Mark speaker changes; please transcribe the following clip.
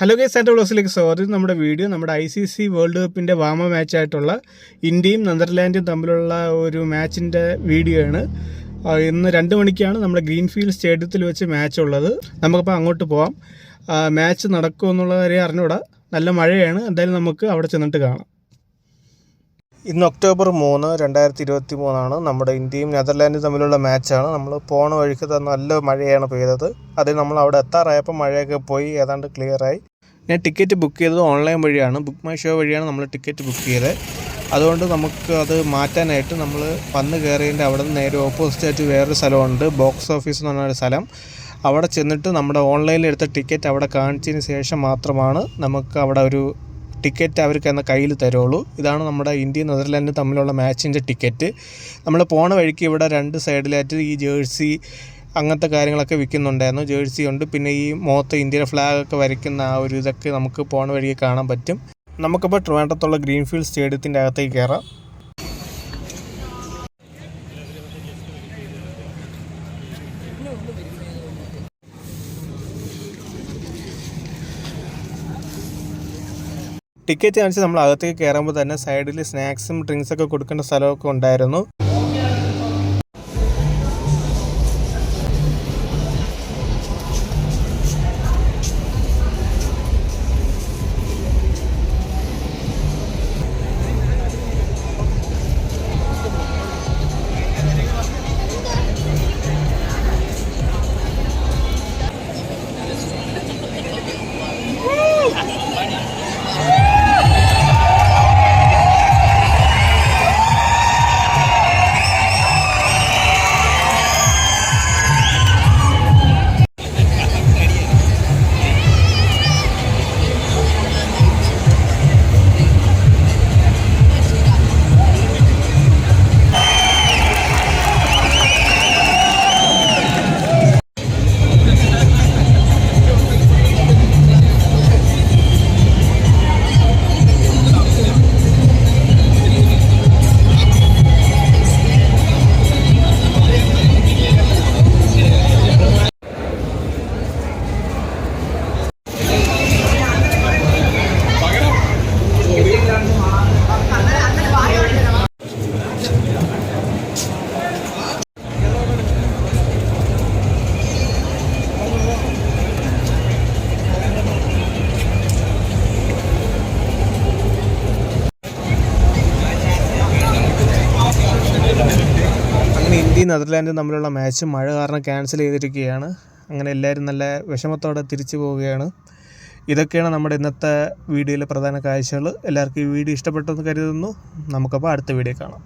Speaker 1: Hello guys, സാന്റോസിലേക്ക് സ്വാഗതം. നമ്മുടെ video നമ്മുടെ ICC വേൾഡ് കപ്പിൻ്റെ വാമ മാച്ചായിട്ടുള്ള ഇന്ത്യയും നെതർലാൻഡും തമ്മിലുള്ള ഒരു മാച്ചിൻ്റെ വീഡിയോ ആണ്. ഇന്ന് 2 മണിക്കാണ് നമ്മുടെ ഗ്രീൻഫീൽഡ് സ്റ്റേഡിയത്തിൽ വെച്ച് മാച്ച് ഉള്ളത്. നമുക്കപ്പോൾ അങ്ങോട്ട് പോവാം. മാച്ച് നടക്കുമെന്നുള്ള കാര്യം അറിഞ്ഞൂടാ. നല്ല മഴയാണ്. എന്തായാലും നമുക്ക് അവിടെ ചെന്നിട്ട് കാണാം. ഇന്ന് ഒക്ടോബർ 3, 2023 നമ്മുടെ ഇന്ത്യയും നെതർലാൻഡും തമ്മിലുള്ള മാച്ചാണ്. നമ്മൾ പോണ വഴിക്ക് നല്ല മഴയാണ് പെയ്തത്. അത് നമ്മൾ അവിടെ എത്താറായപ്പോൾ മഴയൊക്കെ പോയി ഏതാണ്ട് ക്ലിയറായി. ഞാൻ ടിക്കറ്റ് ബുക്ക് ചെയ്തത് ഓൺലൈൻ വഴിയാണ്. ബുക്ക് മൈ ഷോ വഴിയാണ് നമ്മൾ ടിക്കറ്റ് ബുക്ക് ചെയ്തത്. അതുകൊണ്ട് നമുക്ക് അത് മാറ്റാനായിട്ട് നമ്മൾ വന്ന് കയറിയതിൻ്റെ അവിടെ നിന്ന് നേരെ ഓപ്പോസിറ്റായിട്ട് വേറൊരു സ്ഥലമുണ്ട്, ബോക്സ് ഓഫീസ് എന്ന് പറഞ്ഞൊരു സ്ഥലം. അവിടെ ചെന്നിട്ട് നമ്മുടെ ഓൺലൈനിൽ എടുത്ത ടിക്കറ്റ് അവിടെ കാണിച്ചതിന് ശേഷം മാത്രമാണ് നമുക്ക് അവിടെ ഒരു ടിക്കറ്റ് അവർക്ക് എന്ന കയ്യിൽ തരുള്ളൂ. ഇതാണ് നമ്മുടെ ഇന്ത്യയും നെതർലാൻഡും തമ്മിലുള്ള മാച്ചിൻ്റെ ടിക്കറ്റ്. നമ്മൾ പോണ വഴിക്ക് ഇവിടെ 2 സൈഡിലായിട്ട് ഈ ജേഴ്സി അങ്ങനത്തെ കാര്യങ്ങളൊക്കെ വിൽക്കുന്നുണ്ടായിരുന്നു. ജേഴ്സി ഉണ്ട്, പിന്നെ ഈ മുഖത്ത് ഇന്ത്യയുടെ ഫ്ലാഗൊക്കെ വരയ്ക്കുന്ന ആ ഒരു ഇതൊക്കെ നമുക്ക് പോണ വഴിക്ക് കാണാൻ പറ്റും. നമുക്കിപ്പോൾ ട്രിവാൻഡ്രത്തുള്ള ഗ്രീൻഫീൽഡ് സ്റ്റേഡിയത്തിൻ്റെ അകത്തേക്ക് കയറാം. ടിക്കറ്റ് കാണിച്ച് നമ്മൾ അകത്തേക്ക് കയറുമ്പോൾ തന്നെ സൈഡിൽ സ്നാക്സും ഡ്രിങ്ക്സൊക്കെ കൊടുക്കേണ്ട സ്ഥലമൊക്കെ ഉണ്ടായിരുന്നു. ഇന്ത്യയും നെതർലാൻഡും തമ്മിലുള്ള മാച്ച് മഴ കാരണം ക്യാൻസൽ ചെയ്തിരിക്കുകയാണ്. അങ്ങനെ എല്ലാവരും നല്ല വിഷമത്തോടെ തിരിച്ചു പോവുകയാണ്. ഇതൊക്കെയാണ് നമ്മുടെ ഇന്നത്തെ വീഡിയോയിലെ പ്രധാന കാഴ്ചകൾ. എല്ലാവർക്കും ഈ വീഡിയോ ഇഷ്ടപ്പെട്ടെന്ന് കരുതുന്നു. നമുക്കപ്പോൾ അടുത്ത വീഡിയോ കാണാം.